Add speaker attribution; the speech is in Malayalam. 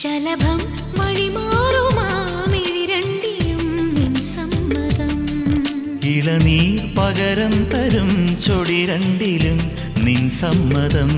Speaker 1: ശലഭം വഴിമാറുമാമിഴിരണ്ടിലും നിൻ സമ്മതം.
Speaker 2: ഇളനീർ പകരം തരും ചൊടി രണ്ടിലും നിൻ സമ്മതം.